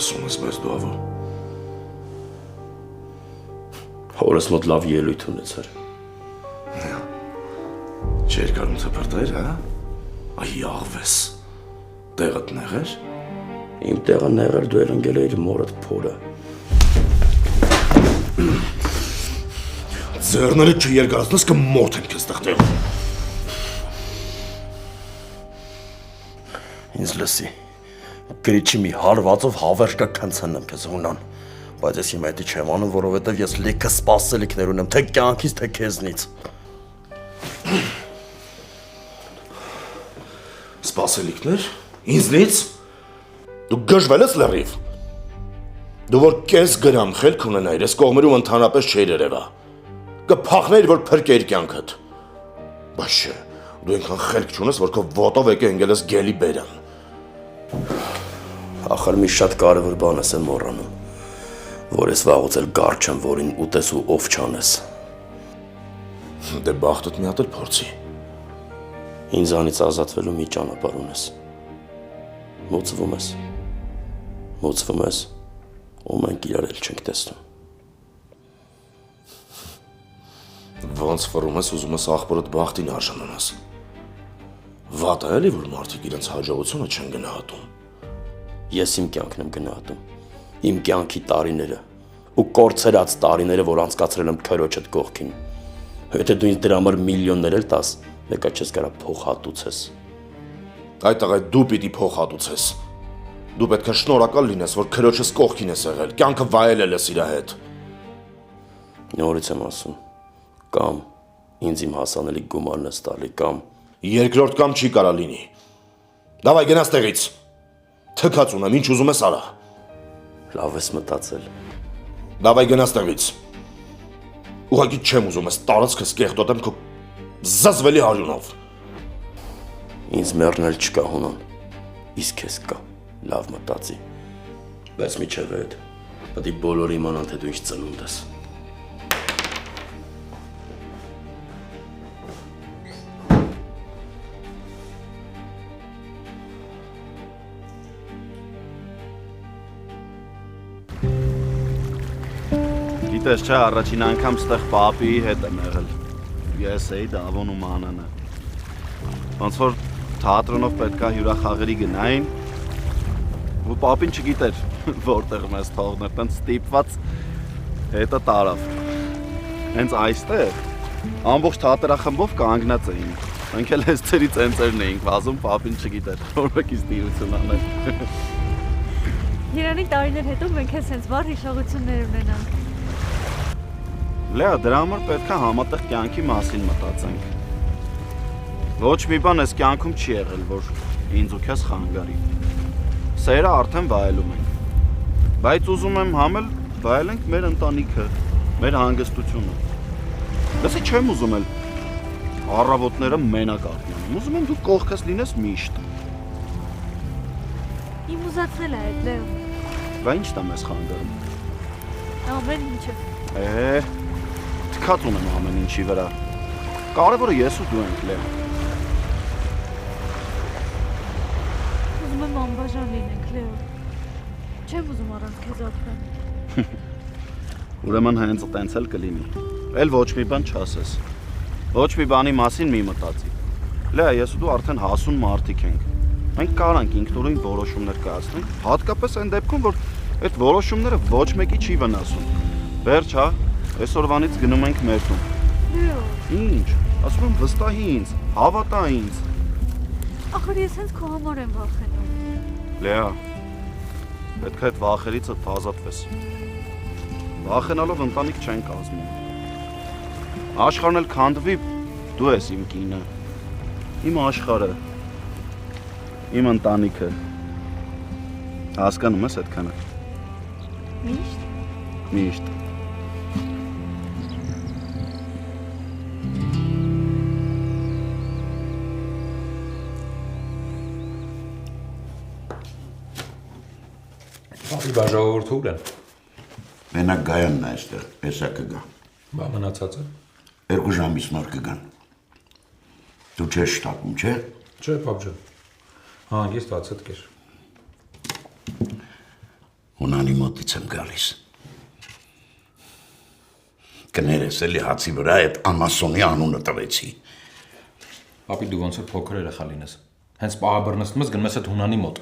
լսում ես մեզ դու ավո։ Հորս մոտ լավ ելույթ ունեցար։ Չէր կարում թփրտեր, հա? Այ աղվես։ Տեղդ նեղեր։ Իմ տեղը նեղեր դու էլ ընկել էիր մորդ փորը։ Ձեռները չերկարացնես կմորթեմ քեզ տեղ։ Ինձ լսի։ Գրիչի մի հարվածով հավերժ կքնցնեմ քեզ հունան։ Բայց ես հիմա էդի չեմ անում, որովհետև ես լիքը սպասելիքներ ունեմ, թե կյանքից, թե քեզնից։ Սպասելիքներ։ Ինձնից։ Դու գժվել ես լրիվ։ Դու որ կես գրամ խելք ունենայիր, ես կողմերում ընդհանրապես չէր երևա։ Կփախնեիր, որ փրկեիր կյանքդ։ Բայց չէ, դու այնքան խելք չունես, որ քո ոտով եկե ընկել ես գելի բերան։ Ախր մի շատ կարևոր բան ես եմ մոռանում, որ ես վաղուց էլ գարչ եմ, որին ուտես ու ով չանես։ Դե բախտդ մի հատ էլ փորձի։ Ինձանից ազատվելու մի ճանապարհ ունես։ Մոծվում ես, ու մենք իրար էլ չենք տեսնում։ Ոնց ֆռում ես ուզում ես աղբորդ բախտին արժանանաս։ Վատ է էլի, որ մարդիկ իրենց հաջողությունը չեն գնահատում։ Ես իմ կյանքն եմ գնահատում, իմ կյանքի տարիները ու կորցրած տարիները, որ անցկացրել եմ քրոջդ կողքին։ Եթե դու ինձ դրա համար միլիոններ էլ տաս, մեկը չես կարա փոխհատուցես։ Այդ տղայ դու պիտի փոխհատուցես։ Դու պետք է շնորհակալ լինես, որ քրոջս կողքին ես եղել, կյանքը վայելել ես իր հետ։ Նորից եմ ասում, կամ ինձ իմ հասանելի գումարն ես տալի, կամ երկրորդ կամ չի կարա լինի։ Դավայ գնաս տեղից։ Թքած ունեմ, ինչ ուզում ես արա։ Լավ ես մտածել։ Դավայ գնաս տեղից։ Ուղղակի չեմ ուզում ես տարածքս կեղտոտեմ քո զզվելի արյունով։ Ինձ մեռնել չկա հունան, իսկ քեզ կա, լավ մտածի։ Բայց միջև այդ, պետք է բոլորը իմանան, թե դու ինչ ծնունդ ես։ Գիտես չէ, առաջին անգամ ստեղ պապիի հետ եմ եղել։ Ես էի Դավոն ու Մանանը։ Ոնց որ թատրոնով պետքա հյուրախաղերի գնային, ու պապին չգիտեր որտեղ մեզ թողներ, տենց ստիպված հետը տարավ։ Հենց այստեղ ամբողջ թատրախմբով կանգնած էին։ Մենք էլ այս ծերի ծենծերն էինք վազում, պապին չգիտեր, որովհետև դիրություն անել։ Երանի տարիներ հետո մենք էլ հենց վառ հիշողություններ ունենանք։ Լեա, դրա համար պետք է համատեղ կյանքի մասին մտածենք։ Ոչ մի բան այս կյանքում չի եղել, որ ինձ ու քեզ խանգարի։ Սերը արդեն վայելում ենք։ Բայց ուզում եմ համել վայելենք մեր ընտանիքը, մեր հանգստությունը։ Լսի չեմ ուզում էլ առավոտները մենակ արթնանամ։ Ուզում եմ դու կողքս լինես միշտ։ Իմ ուզածն էլ է այդ, Լեո։ Բա ի՞նչն է մեզ խանգարում։ Ամեն ինչը։ Թքած ունեմ ամեն ինչի վրա։ Կարևորը ես ու դու ենք, Լեո։ Ուզում եմ անբաժան լինենք, Լեո։ Չեմ ուզում առանց քեզ ապրել։ Ուրեմն հենց տենց էլ կլինի։ Էլ ոչ մի բան չասես։ Ոչ մի բանի մասին մի մտածի։ Լեա, ես ու դու արդեն հասուն մարդիկ ենք։ Մենք կարանք ինքնուրույն որոշումներ կայացնենք, հատկապես այն դեպքում, որ այդ որոշումները ոչ մեկի չի վնասում։ Վերջ, հա, այսօրվանից գնում ենք մեր տուն։ Լեո։ Ինչ, ասում եմ վստահի ինձ, հավատա ինձ։ Ախր ես հենց քո համար եմ վախենում։ Լեա, պետք է այդ վախերիցդ ազատվես։ Վախենալով ընտանիք չեն կազմում։ Աշխարհն էլ քանդվի, դու ես իմ կինը, իմ աշխարհը, իմ ընտանիքը։ Հասկանում ես այդքանը։ Միշտ։ Միշտ։ Պապի բաժանորդը ուր են։ Մենակ Գայանն է այստեղ, հեսա կգա։ Բա մնացածը։ 2 ժամից նոր կգան։ Դու չես շտապում, չէ՞։ Չէ, պապ ջան։ Հանգիստ ացդ կեր։ Հունանի մոտից եմ գալիս։ Կներես էլի հացի վրա այդ անասոնի անունը տվեցի։ Պապի դու ոնց որ փոքր երեխա լինես։ Հենց պահաբռնստում ես գնում ես այդ Հունանի մոտ։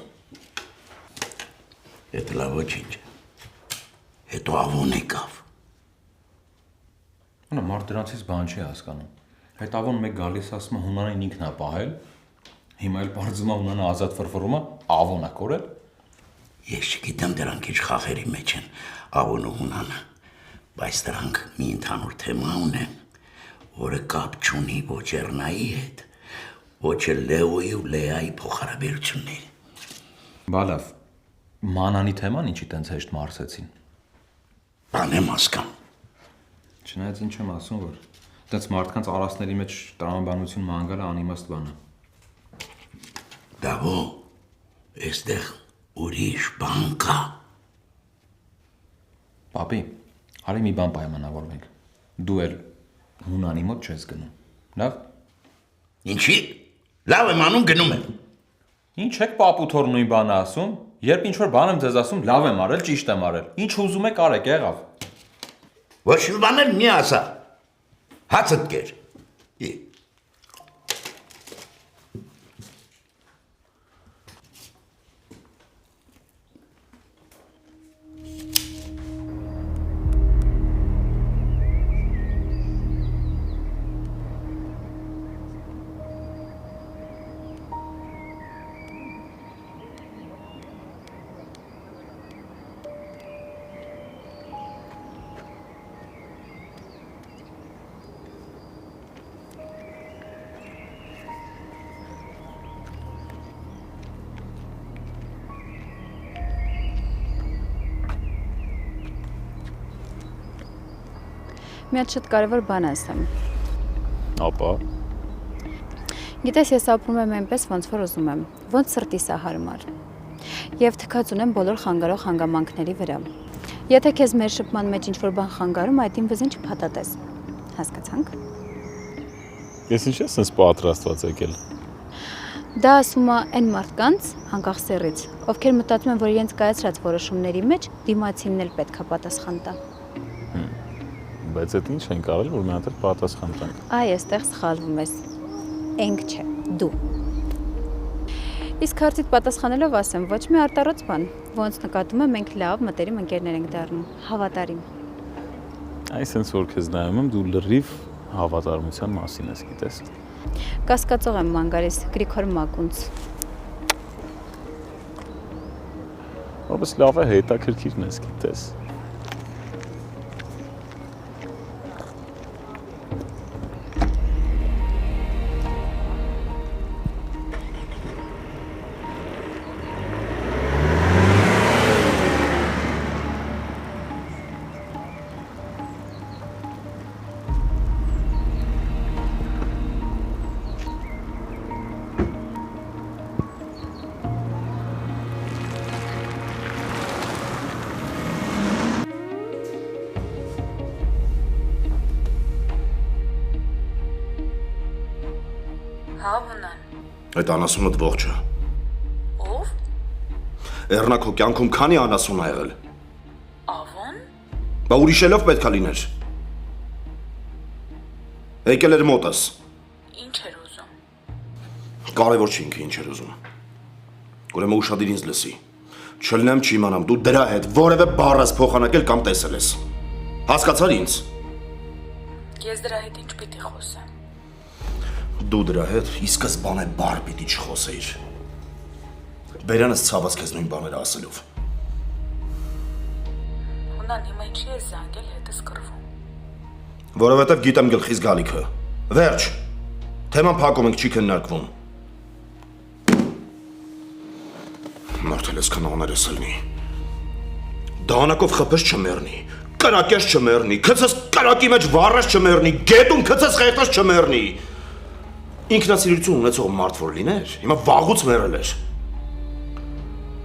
Այդ լավ ոչինչ։ Հետո ավոն եկավ։ Նա մարդ դրանցից բան չի հասկանում։ Հետ ավոն մեկ գալիս ասում է Հունանին ինքն է պահել։ Հիմա էլ բարձում է Հունանը ազատ ֆրֆռում է, ավոն է կորել։ Ես չգիտեմ դրանք ինչ խաղերի մեջ են ավոն ու Հունանը, բայց դրանք մի ընդհանուր թեմա ունեն, որը կապ չունի ոչ Էռնայի հետ, ոչ էլ Լեոյի ու Լեայի փոխհարաբերությունների։ Բա լավ, մանանի թեման ինչի տենց հեշտ մարսեցին։ Բան եմ հասկանում։ Չնայած ինչ եմ ասում, որ տենց մարդկանց արասների մեջ տրամաբանություն ման գալը անիմաստ բան է։ Դավո, այստեղ ուրիշ բան կա։ Պապի, արի մի բան պայմանավորվենք։ Դու էլ Հունանի մոտ չես գնում։ Լավ։ Ինչի՞։ Լավ եմ անում, գնում եմ։ Ինչ եք պապու թոր նույն բանը ասում։ Երբ ինչ որ բան եմ ձեզ ասում, լավ եմ արել, ճիշտ եմ արել։ Ինչ ուզում եք արեք, եղավ։ Ոչ մի բան էլ մի ասա։ Հացդ կեր։ Մի հատ շատ կարևոր բան ասեմ։ Ապա։ Գիտես, ես ապրում եմ այնպես, ոնց որ ուզում եմ, ոնց սրտիս է հարմար։ Եվ թքած ունեմ բոլոր խանգարող հանգամանքների վրա։ Եթե քեզ մեր շփման մեջ ինչ-որ բան խանգարում, այդ իմ վզին չփաթաթես։ Հասկացանք։ Ես ինչ ես sense պատրաստված եկել։ Դա ասում է այն մարդկանց, անկախ սեռից, ովքեր մտածում են, որ իրենց կայացրած որոշումների մեջ դիմացինն էլ պետք է պատասխան տա։ Բայց այդ ինչ ենք արել, որ մի հատ էլ պատասխան տանք։ Այ, այստեղ սխալվում ես։ Ենք չէ, դու։ Իսկ հարցիդ պատասխանելով ասեմ, ոչ մի արտառոց բան, ոնց նկատում եմ, մենք լավ մտերիմ ընկերներ ենք դառնում, հավատարիմ։ Այս sense որ քեզ նայում եմ, դու լրիվ հավատարմության մասին ես գիտես։ Կասկածող եմ ման գալիս Գրիգոր Մակունց։ Որպես լավ է հետաքրքիրն ես գիտես։ Հա, Հունան։ Այդ անասունդ ողջ է։ Ով։ Էռնա քո կյանքում քանի անասուն ա եղել։ Ավոն։ Բա ուրիշելով պետքա լիներ։ Եկել էր մոտս։ Ինչ էր ուզում։ Կարևոր չի ինքը ինչ էր ուզում։ Ուրեմն ուշադիր ինձ լսի։ Չլնեմ չիմանամ, դու դրա հետ որևէ բառ ես փոխանակել կամ տեսել ես։ Հասկացար ինձ։ Ես դրա հետ ինչ պիտի խոսեմ։ Դու դրա հետ ի սկզբանե բառ պիտի չխոսեիր։ Բերանս ցաված քեզ նույն բաները ասելով։ Հունան, հիմա ինչի ես զանգել հետս կռվում։ Որովհետև գիտեմ գլխիս գալիքը։ Վերջ։ Թեման փակում ենք, չի քննարկվում։ Մարդել ես քնողներս ելնի։ Դանակով խփես չմեռնի, կրակես չմեռնի, քցես կրակի մեջ վառես չմեռնի, գետում քցես խեղտես չմեռնի։ Ինքնասիրություն ունեցող մարդ որ լիներ, հիմա վաղուց մեռել էր։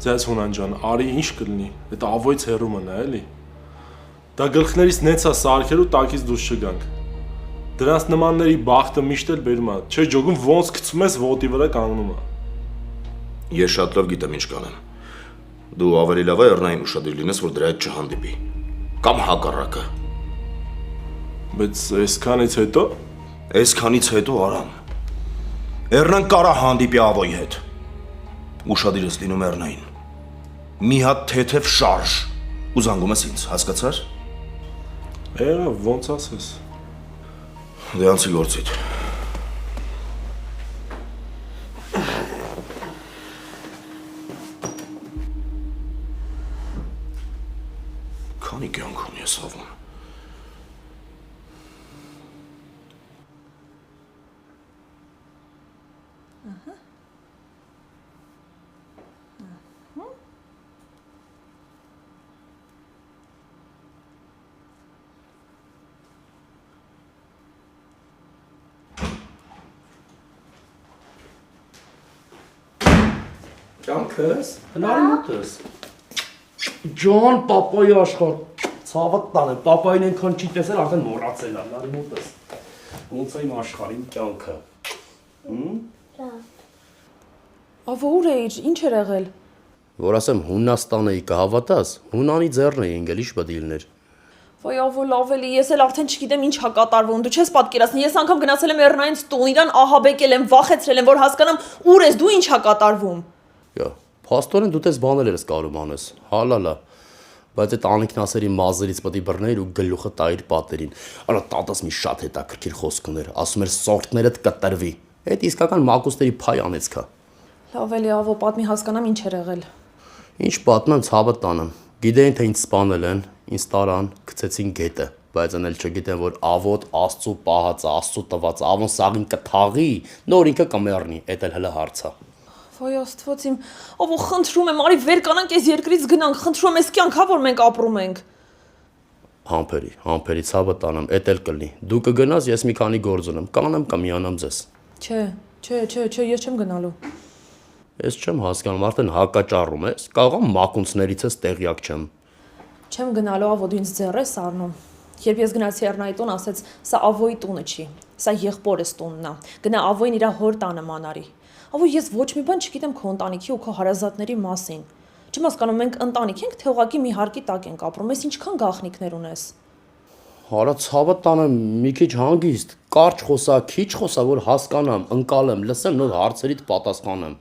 Ձեզ Հունան ջան, արի ինչ կլինի, այդ ավոյց հեռու մնա էլի։ Դա գլխներից նեցա սարքեր ու տակից դուրս չգանք։ Դրանց նմանների բախտը միշտ էլ բերում է, չէ ջոգում ոնց գցում ես ոտի վրա կանգնում է։ Ես շատ լավ գիտեմ ինչ կանեմ։ Դու ավելի լավ է Էռնային ուշադիր լինես, որ դրա հետ չհանդիպի։ Կամ հակառակը։ Բայց այսքանից հետո Այսքանից հետո Արամ։ Էռնան կարա հանդիպի Ավոյի հետ։ Ուշադիր ես լինում Էռնային։ Մի հատ թեթև շարժ ու զանգում ես ինձ, հասկացար։ եղավ ոնց ասես։ Դե անցի գործիդ։ Քանի կյանք ունի ես Ավոն։ Կյանքս, հնարի մոտս։ Ջան, պապայի աշխարհ, ցավը տանը, պապային այնքան չի տեսել, արդեն մոռացել է, հնարի մոտս։ Ոնց է իմ աշխարհին կյանքը։ Ավո ուր էիր, ինչ էր եղել։ Որ ասեմ Հունաստան էի կհավատաս, Հունանի ձեռն էի ընկել, ինչ պետք է լիներ։ Ոյ ավո լավ էլի, ես էլ արդեն չգիտեմ ինչ հա կատարվում, դու չես պատկերացնի, ես անգամ գնացել եմ Էռնայից տուն, իրան ահաբեկել եմ, վախեցրել եմ, որ հասկանամ ուր ես դու, ինչ հա կատարվում։ Յա, փաստորեն դու տես բանել ես կարում անես, հալալա, բայց այդ անիկնասերի մազերից պետք է բռներ ու գլուխը տայր պատերին, արա տատս մի շատ հետաքրքիր խոսք ուներ, ասում էր սորտներդ կտրվի, այդ իսկական մակուստերի փայ անեցքա։ Լավ էլի ավո, պատմի հասկանամ ինչ էր եղել։ Ինչ պատմեմ, ցավը տանեմ, գիտեին թե ինձ սպանել են, ինձ տարան, գցեցին գետը, բայց այն էլ չգիտեն, որ ավոտ Աստծո պահածը, Աստծո տված, ավոն սաղին կթաղի, նոր ինքը կմեռնի, էդ էլ հələ հարցա։ Ոյ Աստված իմ, ավո խնդրում եմ, արի վեր կանանք այս երկրից գնանք, խնդրում եմ, այս կյանքա որ մենք ապրում ենք։ Համբերի ցավը տանեմ, էդ էլ կլինի։ Դու կգնաս, ես մի քանի գործ ունեմ, կանեմ կմիանամ ձեզ։ Չէ, ես չեմ գնալու։ Ես չեմ հասկանում, արդեն հակաճառում ես, կարող եմ մակունցներից ես տեղյակ չեմ։ Չեմ գնալու, ավո դու ինձ ձեռ ես առնում։ Երբ ես գնացի Էռնայի տուն, ասեց, սա ավոյի տունը չի, սա եղբորս տունն է։ Գնա ավոյին իր հոր տանը մանարի։ Ավո ես ոչ մի բան չգիտեմ քո ընտանիքի ու քո հարազատների մասին։ Չեմ հասկանում, մենք ընտանիք ենք, թե ուղղակի մի հարկի տակ ենք ապրում, ես ինչքան գաղտնիքներ ունես։ Հարա ցավը տանը մի քիչ հանգիստ, կարճ խոսա, քիչ խոսա, որ հասկանամ, ընկալեմ, լսեմ, նոր հարցերիդ պատասխանեմ։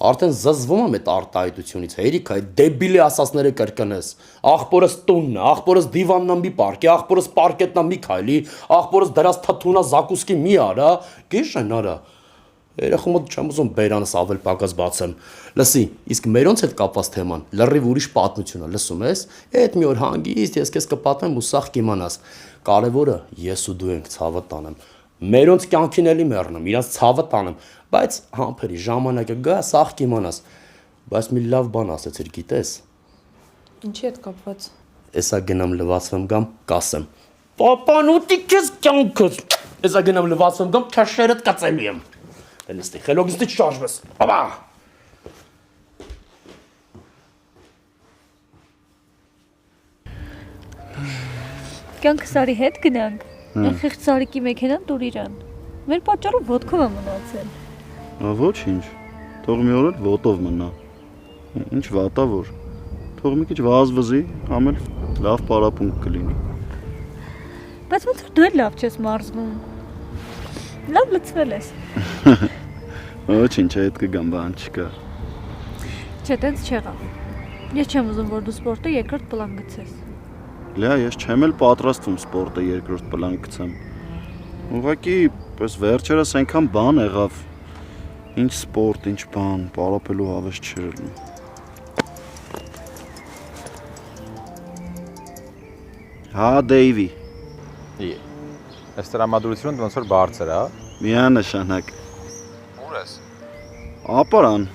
Արդեն զզվում եմ այդ արտահայտությունից, հերիք այդ դեբիլի ասասները կրկնես։ Աղբորս տունն է, աղբորս դիվանն մի պարկի, աղբորս պարկետնա մի քայլի, աղբորս դրած թաթունա զակուսկի մի արա, գիշն արա։ Երախում մոտ չեմ ուզում բերանս ավել պակաս բացեմ։ Լսի, իսկ մերոնց հետ կապված թեման, լրիվ ուրիշ պատմություն է, լսում ես։ Այդ մի օր հանգիստ ես քեզ կպատեմ ու սաղ կիմանաս։ Կարևորը ես ու դու ենք, ցավը տանեմ։ Մերոնց կյանքին էլի մեռնեմ, իրանց ցավը տանեմ, բայց համբերի ժամանակը գա, սաղ կիմանաս։ Բայց մի լավ բան ասեցիր, գիտես։ Ինչի հետ կապված։ Էսա գնամ լվացվեմ գամ, կասեմ։ Պապանուտի քեզ կյանքս։ Էսա գնամ լվացվեմ գամ, քաշերդ կծելի եմ։ Դենստի, խելոգիստի չշարժվես։ Աբա։ Կյանք սարի հետ գնանք։ Այն խիղճ Սարիկի մեքենան տուր իրան։ Մեր պատճառով ոտքով է մնացել։ Ոչինչ։ Թող մի օր էլ ոտով մնա։ Ինչ վատա որ։ Թող մի քիչ վազվզի, ամել լավ պարապունք կլինի։ Բայց ոնց որ դու էլ լավ չես մարզվում։ Լավ լցվել ես։ Ոչինչ, այդ կգամ, բան չկա։ Չէ, տենց չեղավ։ Ես չեմ ուզում, որ դու սպորտը երկրորդ պլան գցես։ Լեա, ես չեմ էլ պատրաստվում սպորտը երկրորդ պլան գցեմ։ Ուղղակի, պես վերջերս այնքան բան եղավ։ Ինչ սպորտ, ինչ բան, պարապելու հավես չէր լինի։ Հա, Դեյվի։ Այս տրամադրությունը ոնց որ բարձր է, հա։ Միանշանակ։ Ուր ես։ Ապարան։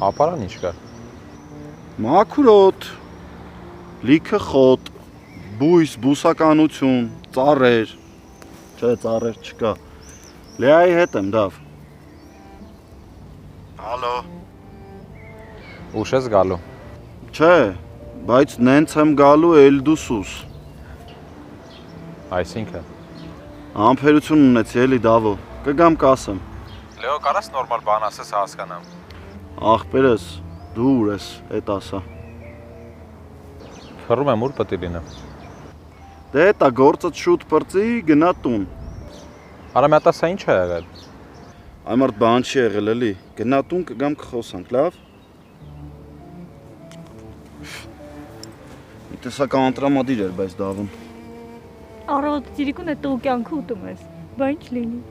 Ապարան ինչ կա։ Մաքուրոտ, լիքը խոտ, բույս, բուսականություն, ծառեր։ Չէ, ծառեր չկա։ Լեայի հետ եմ, դավ։ Հալո։ Ուշ ես գալու։ Չէ, բայց նենց եմ գալու Էլդուսուս։ Այսինքն։ Ամփերություն ունեցի էլի դավո, կգամ կասեմ։ Լեո, կարաս նորմալ բան ասես հասկանամ։ Ախպերս, Դու ուր ես, էդ ասա։ Խռում եմ, ուր պետք է լինեմ։ Դե էտա գործդ շուտ բրծի, գնա տուն։ Արա մի հատ ասա ինչ է եղել։ Այմարդ բան չի եղել էլի։ Գնա տուն կգամ կխոսանք, լավ։ Մի տեսական անտրամադիր էր, բայց դավոն։ Առավոտ ծիրիկուն է տու կյանքը ուտում ես, բա ինչ լինի։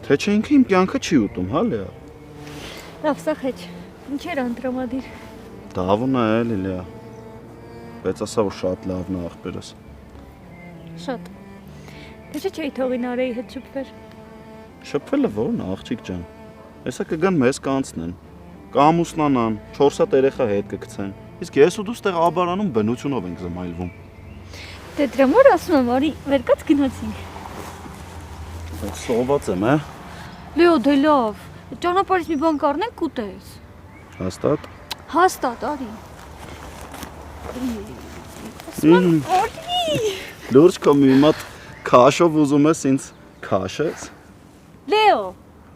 Թե չէ ինքը իմ կյանքը չի ուտում, հա Լեա։ Լավ, սա խեչ, ինչ էր անտրամադիր։ Դավոն է էլի Լեա։ Բայց ասա որ շատ լավն է աղբերս։ Շատ։ Թե չէի թողին Արեի հետ շփվել։ Շփվելը ո՞րն է, աղջիկ ջան։ Հեսա կգան մեզ կանցնեն։ Կամուսնանան, 4 հատ երեխա հետ կգցեն։ Իսկ ես ու դու ստեղ աբարանում բնությունով ենք զմայլվում։ Դե դրա մոր ասում եմ, արի, վերկած գնացինք։ Բայց սոված եմ, հա։ Լեո, դե լավ։ Ճանապարհից մի բան կառնենք կուտես։ Հաստատ։ Հաստատ, արի։ Լուրջ կա մի մատ քաշով ուզում ես ինձ քաշես։ Լեո։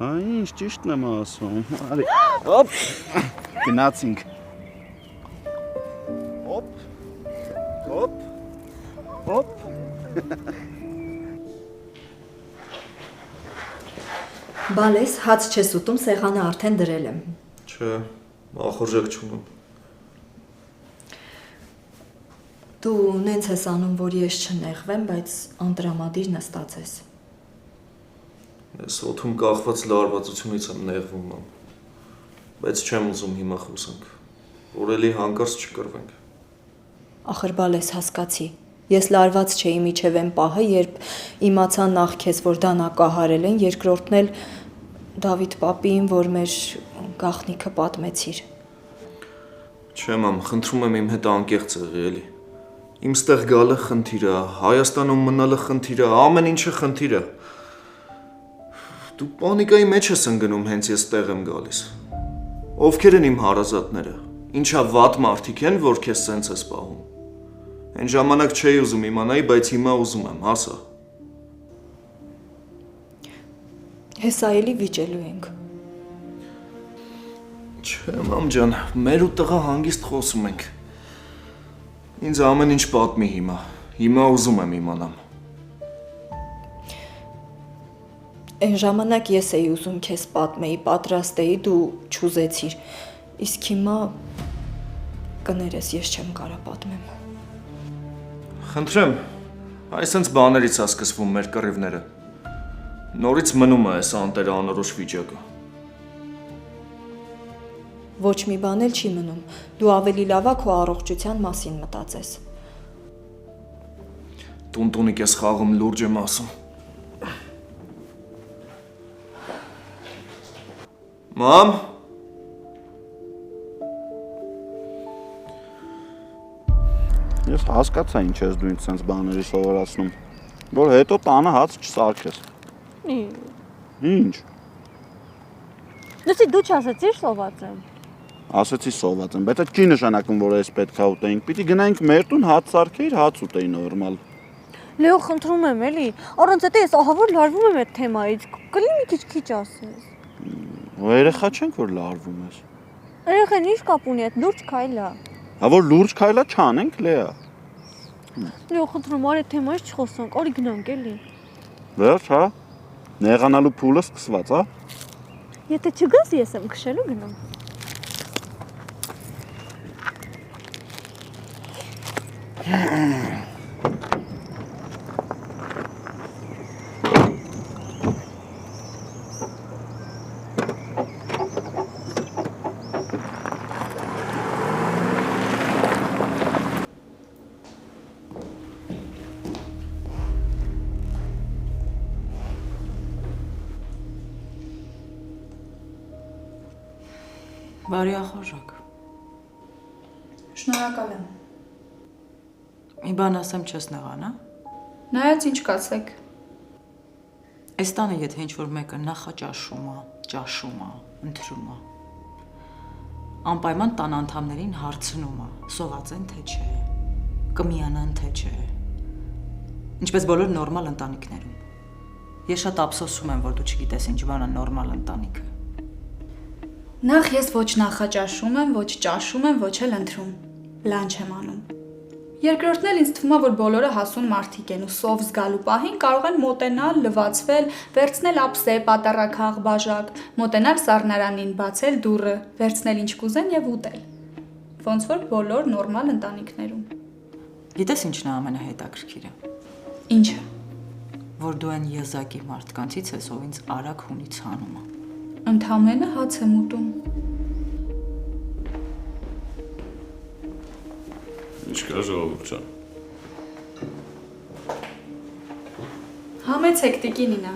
Հա ինչ ճիշտն եմ ասում։ Արի։ Հոպ։ Գնացինք։ Հոպ։ Հոպ։ Հոպ։ Բալես, հաց չես ուտում, սեղանը արդեն դրել եմ։ Չէ, ախորժակ չունեմ։ Դու նենց ես անում, որ ես չնեղվեմ, բայց անտրամադիր նստած ես։ Ես օդում կախված լարվածությունից եմ նեղվում, մամ։ Բայց չեմ ուզում հիմա խոսանք, որ էլի հանկարծ չկռվենք։ Ախր Բալես, հասկացի։ Ես լարված չէի միջև այն պահը, երբ իմացա նախ քեզ, որ դանակահարել են, երկրորդն էլ Դավիթ պապին, որ մեր գաղտնիքը պատմեցիր։ Չէ, մամ, խնդրում եմ իմ հետ անկեղծ եղի, էլի։ Իմ ստեղ գալը խնդիր է, Հայաստանում մնալը խնդիր է, ամեն ինչը խնդիր է։ Դու պանիկայի մեջ ես ընկնում, հենց ես տեղ եմ գալիս։ Ովքեր են իմ հարազատները։ Ինչա վատ մարդիկ են, որ քեզ սենց ես պահում։ Այն ժամանակ չէի ուզում իմանայի, բայց հիմա ուզում եմ, հասա։ Հեսա էլի վիճելու ենք։ Չէ, մամ ջան, մեր ու տղա հանգիստ խոսում ենք։ Ինձ ամեն ինչ պատմի հիմա։ Հիմա ուզում եմ իմանամ։ Այն ժամանակ ես էի ուզում քեզ պատմեի, պատրաստ էի, դու չուզեցիր։ Իսկ հիմա կներես, ես չեմ կարա պատմեմ։ Խնդրեմ, այսենց բաներից է սկսվում մեր կռիվները։ Նորից մնում է այս անտերը անորոշ վիճակը։ Ոչ մի բան էլ չի մնում։ Դու ավելի լավ է քո առողջության մասին մտածես։ Տունտունիկ ես խաղում, լուրջ եմ ասում։ Մամ։ Ես հասկացա ինչ ես դու ինձ սենց բաների սովորացնում, որ հետո տանը հաց չսարքես։ Ինչ։ Դու դու չասեցիր սոված եմ։ Ասեցի սոված եմ, բայց այդ չի նշանակում, որ ես պետք է ուտեինք։ Պիտի գնայինք մեր տուն հաց սարքեիր, հաց ուտեի նորմալ։ Լեո, խնդրում եմ, էլի։ Առանց դա ես ահավոր լարվում եմ այդ թեմայից։ Կլինի մի քիչ ասես։ Երեխա չենք, որ լարվում ես։ Երեխան ինչ կապ ունի, այդ լուրջ քայլ է։ Հա որ լուրջ քայլա չանենք, Լեա։ Լեո, խնդրում եմ, այդ թեմայից չխոսանք, արի գնանք էլի։ Վերջ, հա։ Նեղանալու փուլը սկսված, հա։ Եթե չգաս, ես եմ քշելու գնամ։ Բարի ախորժակ։ Շնորհակալ եմ։ Մի բան ասեմ չես նեղանա։ Նայած ինչ կասեք։ Այս տանը եթե ինչ-որ մեկը նախաճաշում է, ընթրում է, անպայման տան անդամներին հարցնում է, սոված են թե չէ, կմիանան թե չէ։ Ինչպես բոլոր նորմալ ընտանիքներում։ Ես շատ ափսոսում եմ, որ դու չգիտես ինչ բան է նորմալ ընտանիքը։ Նախ ես ոչ նախաճաշում եմ, ոչ ճաշում եմ, ոչ էլ ընթրում։ Լանչ եմ անում։ Երկրորդն էլ ինձ թվում է, որ բոլորը հասուն մարդիկ են ու սով զգալու պահին կարող են մոտենալ, լվացվել, վերցնել ափսե, պատառաքաղ, բաժակ, մոտենալ սառնարանին, բացել դուռը, վերցնել ինչ կուզեն եւ ուտել։ Ոնց որ բոլոր նորմալ ընտանիքներում։ Գիտես ինչն է ամենահետաքրքիրը։ Ինչը։ Որ դու այն եզակի մարդկանցից ես, ով ինձ արագ հունից հանում է։ Ընդամենը հաց եմ ուտում։ Ինչ կա ժողովուրդ ջան։ Համեցեք տիկինինա։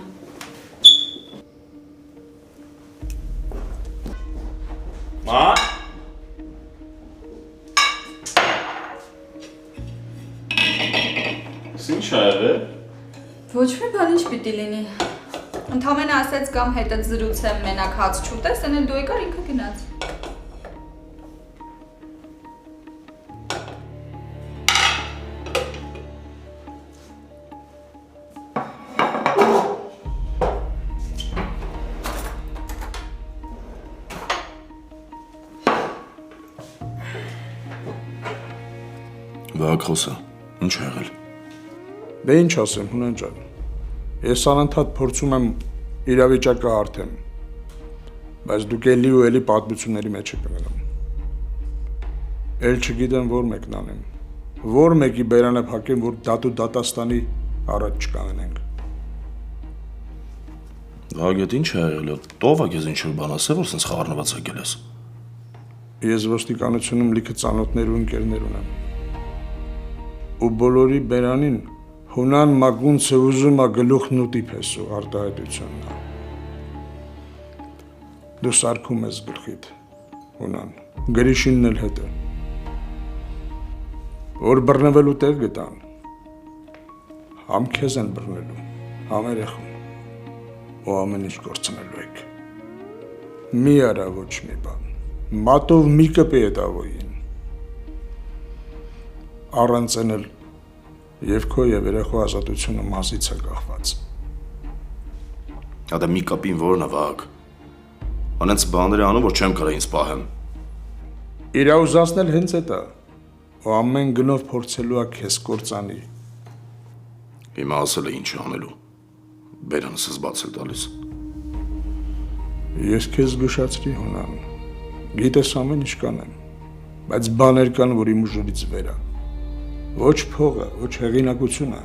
Մա։ Ինչ ա եղել։ Ոչ մի բան ինչ պիտի լինի։ Ընդամենը ասեց կամ հետը զրուցեմ, մենակ հաց չուտես, այն էլ դու եկար ինքը գնաց։ Վաղ խոսա, ինչ ա եղել։ Դե ինչ ասեմ, Հունան ջան։ Ես անընդհատ փորձում եմ իրավիճակը հարթեմ, բայց դուք էլի ու էլի պատմությունների մեջ եք մնում։ Էլ չգիտեմ որ մեկն անեմ, որ մեկի բերանը փակեմ, որ դատու դատաստանի առաջ չկանենք։ Վագետ ինչ ա եղել, տով ա քեզ ինչ-որ բան ասե, որ սենց խառնված եկել ես։ Ես ոստիկանությունում լիքը ծանոթներ ու ընկերներ ունեմ։ Ու բոլորի բերանին Հունան մագունցը ուզում է գլուխն ու տիփես ու արտահայտությունն է։ Դու սարքում ես գլխիդ, Հունան, գրիշինն էլ հետը։ Որ բռնվելու տեղ գտան, համ քեզ են բռնելու, համ երեխուն, ու ամեն ինչ գործնելու եք։ Մի արա ոչ մի բան, մատով մի կպի էտ ավոյին։ Առանց են էլ Եվ քո եւ երեխու ազատությունը մազից է կախված։ Հա դա մի կապին որն է Վահագ։ Անենց բաներ անում, որ չեմ կարա ինձ պահեմ։ Իրաուզացնել հենց էտա, ու ամեն գնով փորձելու է քեզ կործանի։ Հիմա ասել է ինչ անելու։ Բերանս բացել տալիս։ Ես քեզ զգուշացրի, Հունան։ Գիտես ամեն ինչ կանեմ, բայց բաներ կան, որ իմ ուժերից վեր է։ Ոչ փողը, ոչ հեղինակությունը,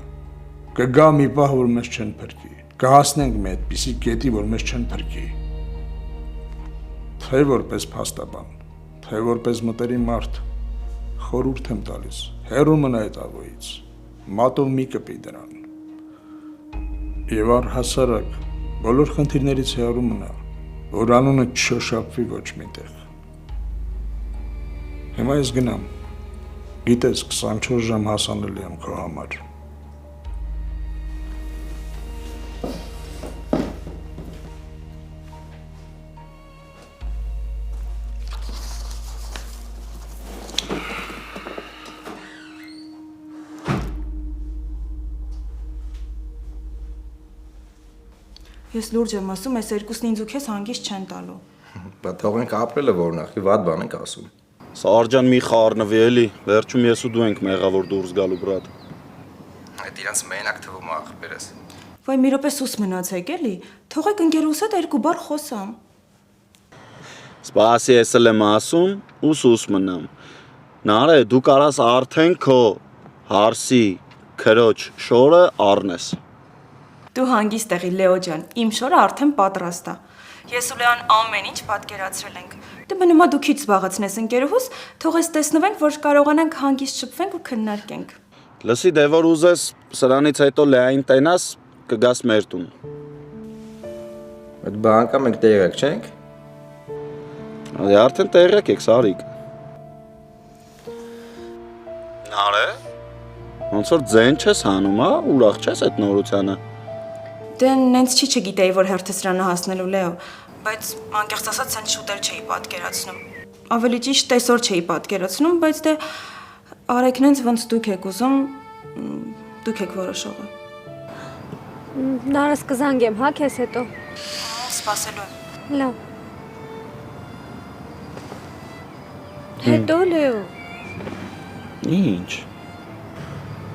կգա մի պահ, որ մեզ չեն փրկի, կհասնենք մի այդպիսի կետի, որ մեզ չեն փրկի, թե որպես փաստաբան, թե որպես մտերիմ մարդ, խորհուրդ եմ տալիս, հեռու մնա այդ ավոյից, մատով մի կպի դրան, և առհասարակ, բոլոր խնդիրներից հեռու մնա, որ անունը չշոշափվի ոչ միտեղ։ Հիմա ես գնամ, Գիտես, 24 ժամ հասանելի եմ քո համար։ Ես լուրջ եմ ասում, այս երկուսն ինձ ու քեզ հանգիստ չեն տալու։ Բա թողենք ապրելը որ նախի վատ բան ենք ասում։ Սարջան մի խառնվի էլի, վերջում ես ու դու ենք մեղավոր դուրս գալու բրատ։ Այդ իրանց մենակ թվում ախպերս։ Վայ մի րոպե սուս մնացեք էլի, թողեք ընկերուս հետ երկու բառ խոսամ։ Սպասի ես էլ եմ ասում ու սուս մնամ։ Նարե դու կարաս արդեն քո հարսի քրոջ շորը առնես։ Դու հանգիստ եղի Լեո ջան, իմ շորը արդեն պատրաստ է։ Ես ու Լեան ամեն ինչ պատկերացրել ենք։ Դե մնում է դու քիչ զբաղացնես ընկերուհուս, թող ես տեսնվենք, որ կարողանանք հանգիստ շփվենք ու քննարկենք։ Լսի դե որ ուզես սրանից հետո Լեային տենաս, կգաս մեր տուն։ Այդ բանկա մենք տեղյակ չենք։ Դե արդեն տեղյակ եք, Սարիկ։ Նարե։ Ոնց որ ձեն չես հանում, հա, ուրախ չես այդ նորությանը։ Դե նենց չի չգիտեի, որ հերթեսրանը հասնելու Լեո, բայց անկեղծ ասած ցենց շուտ էլ չէի պատկերացնում։ Ավելի ճիշտ տեսօր չէի պատկերացնում, բայց դե արեք նենց ոնց դուք եք ուզում, դուք եք որոշողը։ Նարս կզանգեմ, հա, քեզ հետո։ Սպասելու եմ։ Լավ։ Հետո Լեո։ Ինչ։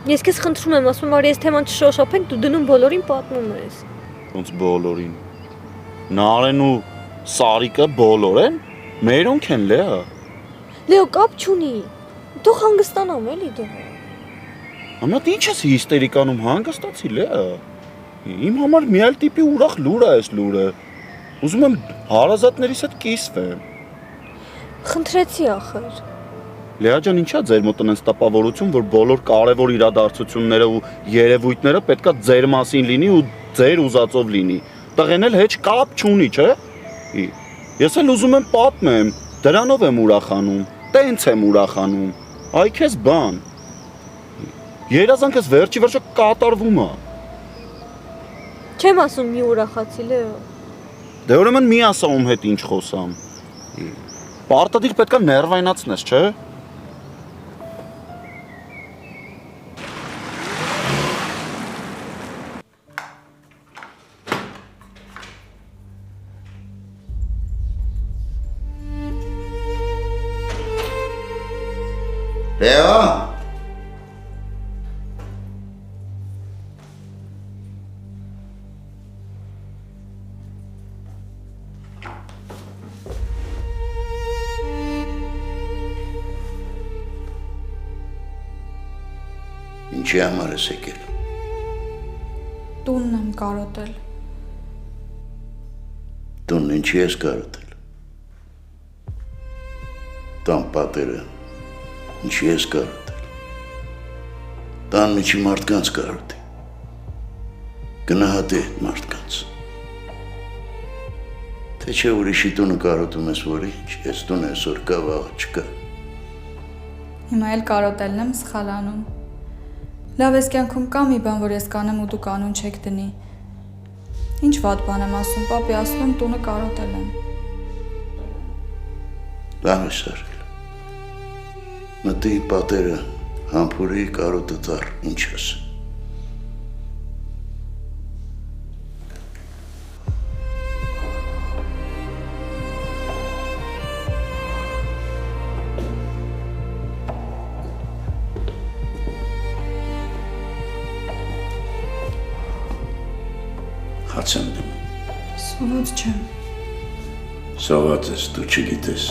Ես քեզ խնդրում եմ, ասում արի այս թեման չշոշափենք, դու դնում բոլորին պատմում ես։ Ոնց բոլորին։ Նարեն ու Սարիկը բոլոր են։ Մերոնք են Լեա։ Լեո, կապ չունի։ Թող հանգստանամ էլի դու։ Ամենատ ինչ ես հիստերիկանում հանգստացի Լեա։ Իմ համար մի այլ տիպի ուրախ լուր է այս լուրը։ Ուզում եմ հարազատներիս հետ կիսվեմ։ Խնդրեցի ախր։ Լեա ջան, ինչա ձեր մոտ այնպես տպավորություն, որ բոլոր կարևոր իրադարձությունները ու երևույթները պետքա ձեր մասին լինի ու ձեր ուզածով լինի։ Տղեն էլ հեչ կապ չունի, չէ՞։ Ես էլ ուզում եմ պատմեմ, դրանով եմ ուրախանում, տենց եմ ուրախանում։ Այ քեզ բան։ Երազանքս վերջի վերջը կատարվում է։ Չեմ ասում մի ուրախացի Լեո։ Դե ուրեմն մի ասա ում հետ ինչ խոսամ։ Պարտադիր պետքա ներվայնացնես, չէ՞։ Լեո։ Ինչի համար ես եկել։ Տունն եմ կարոտել։ Տունն ինչի ես կարոտել։ Տան պատերը ինչի ես կարոտել։ Տան միջի մարդկանց կարոտի։ Գնահատի այդ մարդկանց։ Թե չէ ուրիշի տունը կարոտում ես, որ ինչ, ես տուն այսօր կա, վաղ չկա։ Հիմա էլ կարոտելն եմ սխալանում։ Լավ ես կյանքում կա մի բան, որ ես կանեմ ու դու կանոն չեք դնի։ Ինչ վատ բան եմ ասում, պապի, ասում եմ տունը կարոտել եմ։ Լավ ես արել։ Մտի պատերը, համբուրի կարոտը տար, ինչ ես։ Հաց եմ դնում։ Սոված չեմ։ Սոված ես, դու չգիտես։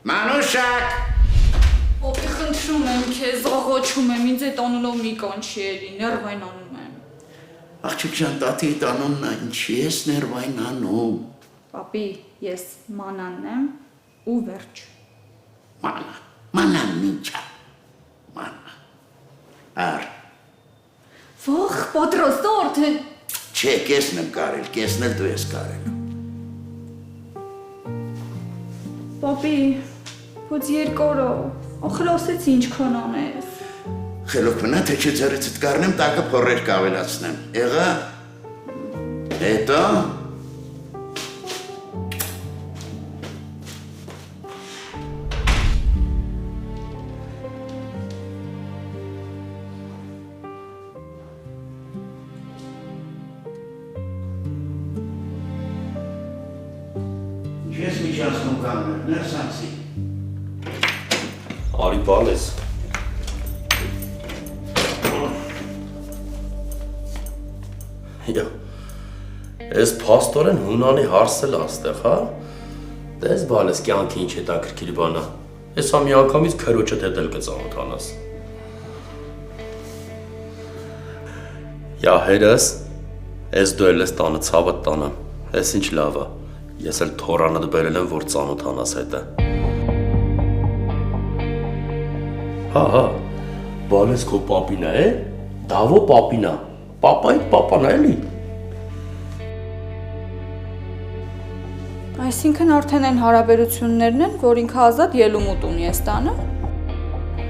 Մանուշակ։ Պապի, խնդրում եմ քեզ, աղոչում եմ, ինձ այդ անունով մի կանչի էլի, ներվայնանում եմ։ Աղջիկ ջան, տատի տանունն է, ինչի ես ներվայնանում։ Պապի, ես մանանն եմ ու վերջ։ Մանան ինչ է։ Մանա։ Ար։ Վախ, պատրաստորդ է։ Չէ, կեսն եմ կարել, կեսն էլ դու ես կարել։ Պապի, ոչ երկորո, ախր ասեցի ինչքան անես։ Խելոք մնա, թե չէ ձեռիցդ կարնեմ, տակը փորեր կավելացնեմ։ Եղա։ Հետո։ Ես միջանցնում կաններ, ներս անցի։ Արի բալես։ Ես փաստորեն հունանի հարսել աստեղ, հա։ Դες բալես կյանքի ինչ հետաքրքիր բան է։ Ես ամի անգամից քրոջդ հետ էլ կծանոթանաս։ Յա հերս, ես դու էլ ես տանը ցավդ տանը։ Ես ինչ լավ է։ Ես էլ թորանդ բերել եմ, որ ծանոթանաս հետը։ Հա, բալես քո պապինա է։ Դավո պապինա։ Պապայի պապան է էլի։ Այսինքն արդեն այն հարաբերություններն են, որ ինքը ազատ ելումուտ ունի այս տանը։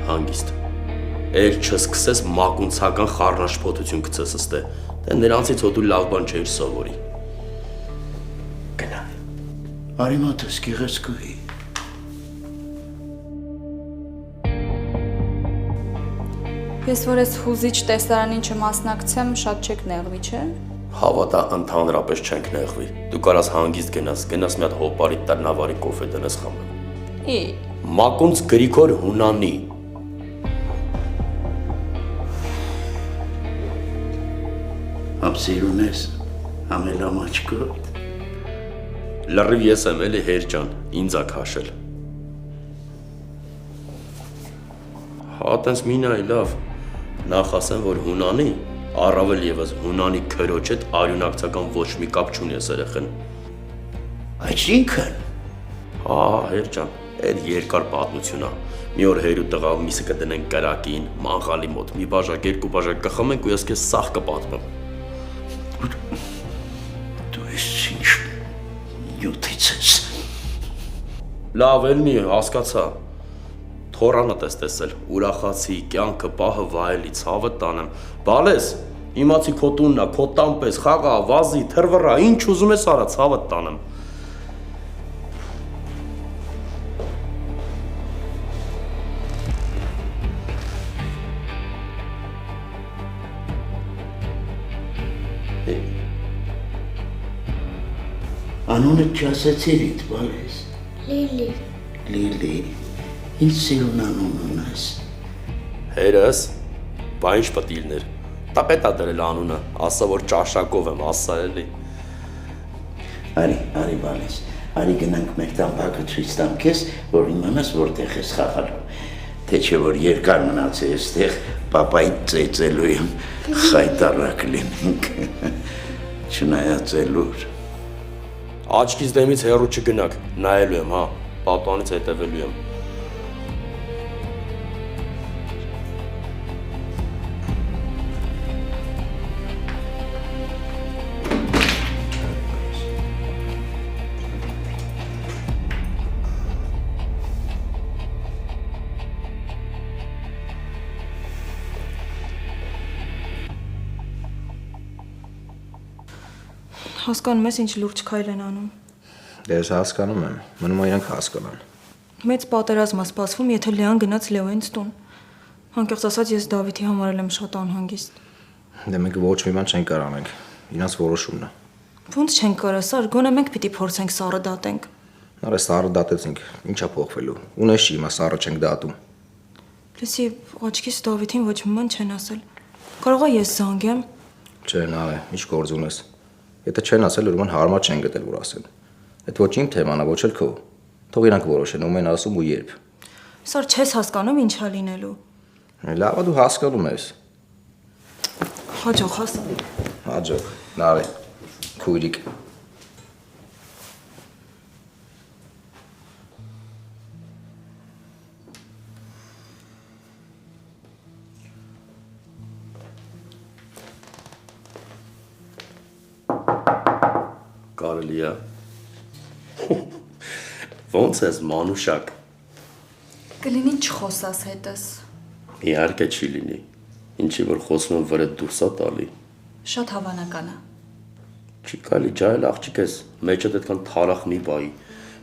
Հանգիստ։ Էլ չսկսես մակունցական խառնաշփոթություն գցես ստե։ Դե նրանցից հո դու լավ բան չէիր սովորի։ Գնա։ Արի մոտ ես գեղեցկուհի։ Ես որ ես հուզիչ տեսարանին չմասնակցեմ, շատ չեք նեղվի, չէ՞։ Հավատա, ընդհանրապես չենք նեղվի։ Դու կարաս հանգիստ գնաս մի հատ հոպարի տնավարի կոֆե տնես խմել։ Ի։ Մակունց Գրիգոր Հունանի։ Ապսիրուն ես, ամելամաչկոտ։ Լրիվ ես եմ էլի հեր ջան, ինձ ա քաշել։ Հա տենց մի նայ լավ, նախ ասեմ, որ Հունանի, առավել ևս Հունանի քրոջ հետ արյունակցական ոչ մի կապ չունի ես երեխեն։ Այսինքն։ Հա, հեր ջան, այդ երկար պատմություն ա։ Մի օր հեր ու տղա միսը կդնեն կրակին, մանղալի մոտ, մի բաժակ, երկու բաժակ կխմենք ու ես քեզ սաղ կպատմեմ։ Դու ես ինչ նյութից ես։ Լավ էլ մի հասկացա։ Թորանդ ես տեսել, ուրախացի, կյանքը պահը վայելի, ցավը տանեմ։ Բալես, իմացի քո տունն ա, քո տան պես, խաղա, վազի, թրվռա, ինչ ուզում ես արա, ցավը տանեմ։ Անունը չասեցիր ինձ, Բալես։ Լիլի։ Լիլի, ինչ սիրուն անուն ունես։ Հերս, բա ինչ պտիլներ, տապետա դրել անունը, ասա, որ ճաշակով եմ, ասա էլի։ Արի Բալես, արի գնանք մեր տամբակը ցույց տամ քեզ, որ իմանաս որտեղ ես խաղալու։ Թե չէ որ երկար մնացի այստեղ, պապայի ծեծելու եմ, խայտարակ լինենք։ Չնայած էլուր։ Աչքից դեմից հեռու չգնաք, նայելու եմ, հա, պատուանից հետևելու եմ։ Հասկանում ես ինչ լուրջ քայլ են անում։ Դե ես հասկանում եմ, մնում է իրանք հասկանան։ Մեծ պատերազմ է սպասվում, եթե Լեան գնաց Լեոյից տուն։ Անկեղծ ասած ես Դավիթի համար եմ շատ անհանգիստ։ Դե մենք ոչ մի բան չենք կարող անենք։ Իրանց որոշումն է։ Ոնց չենք կարող, Սար, գոնե մենք պիտի փորձենք սառը դատենք։ Նարը սառը դատեցինք, ինչա փոխվելու։ Ունես չի, հիմա սառը չենք դատում։ Լսի, աչքիս Դավիթին ոչ մի բան չեն ասել։ Կարող է ես զանգեմ։ Չէ, նարե, ինչ գործ ունես։ Եթե չեն ասել, ուրեմն հարմար չեն գտել որ ասեն։ Այդ ոչ իմ թեման է, ոչ էլ քո։ Թող իրանք որոշեն, ում են ասում ու երբ։ Սար, չես հասկանում ինչա լինելու։ Լավ, դու հասկանում ես։ Հաջող հասա։ Հաջող, նարե, քույրիկ։ Կարելի է։ Ոնց ես մանուշակ։ Կլինի չխոսաս հետս։ Իհարկե չի լինի։ Ինչի որ խոսում եմ վրդ դուրս է տալի։ Շատ հավանական է։ Չի կարելի ջայել աղջիկ ես, մեջդ այդքան թարախ մի բայի։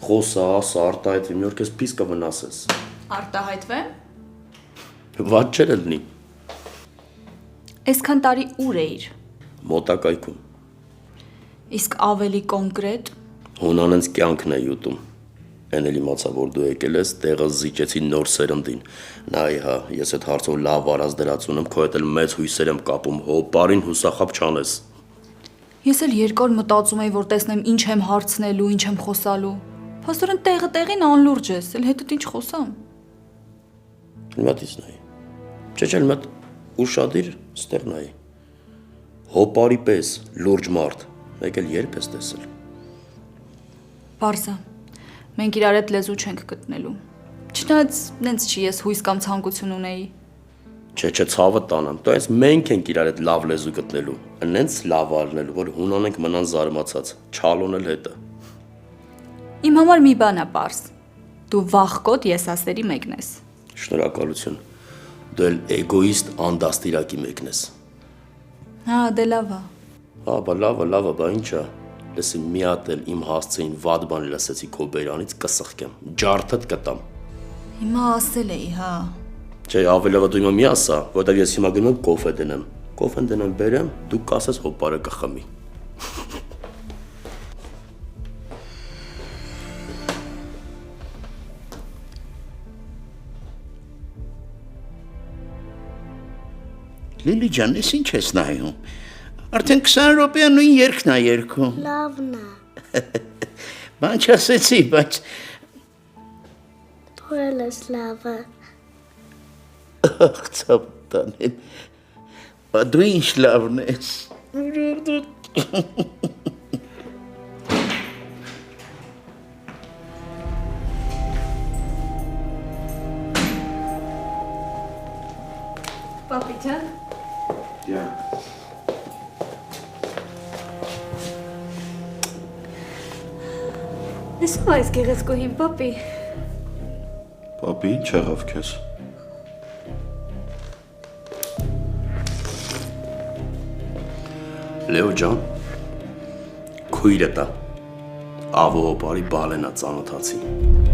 Խոսա, արտահայտվի, մի օր քեզ պիս կվնասես։ Արտահայտվեմ։ Ված չէր լինի։ Այսքան տարի ուր էիր։ Մոտակայքում։ Իսկ ավելի կոնկրետ։ Հունանենց կյանքն է յուտում։ Էն էլ իմացա, որ դու եկել ես, տեղը զիջեցի նոր սերնդին։ Նայ հա, ես այդ հարցով լավ արած դրած ունեմ, քո հետ էլ մեծ հույսեր եմ կապում, հոպարին հուսախապ չանես։ Ես էլ երկար մտածում էի, որ տեսնեմ ինչ եմ հարցնելու, ինչ եմ խոսալու։ Փաստորեն տեղը տեղին անլուրջ ես, էլ հետդ ինչ խոսամ։ Լմատից նայ։ Չէ, լմատ ուշադիր ստեղ նայ։ Հոպարի պես լուրջ մարդ, մեկ էլ երբ ես տեսել։ Պարզա։ Մենք իրար հետ լեզու չենք գտնելու։ Չնայած նենց չի ես հույս կամ ցանկություն ունեի։ Չէ, ցավը տանեմ, դու այս մենք ենք իրար հետ լավ լեզու գտնելու, նենց լավ արնելու, որ հունանենք մնան զարմացած, չալոնել հետը։ Իմ համար մի բան է պարզ։ Դու վախկոտ եսասերի մեկն ես։ Շնորհակալություն։ Դու էլ էգոիստ անդաստիրակի մեկն ես։ Հա, դե լավ է։ Հա, լավ, բա ինչա։ Լսի մի հատ էլ իմ հասցեին վատ բան լսեցի քո բերանից կսխկեմ, ջարդդ կտամ։ Հիմա ասել էի, հա։ Չէ, ավելի լավ դու հիմա մի ասա, որտեղ ես հիմա գնում եմ կոֆե դնեմ։ Կոֆեն դնեմ բերեմ, դու կասես հոպարը կխմի։ Լիլի ջան, ես ինչ ես նայում։ Արդեն 20 րոպեա նույն երգն է երգում։ Լավն է։ Բան չասեցի, բայց Դու էլ ես լավը։ ախ, ցավ տանեմ։ Բա դու ինչ լավն ես։ Պապի ջան։ Եսու այս գեղեցկուհին, պապի։ Պապի, ինչ եղավ քեզ։ Լեո ջան, քույրը տա։ Ավո բարի բալենա ծանոթացի։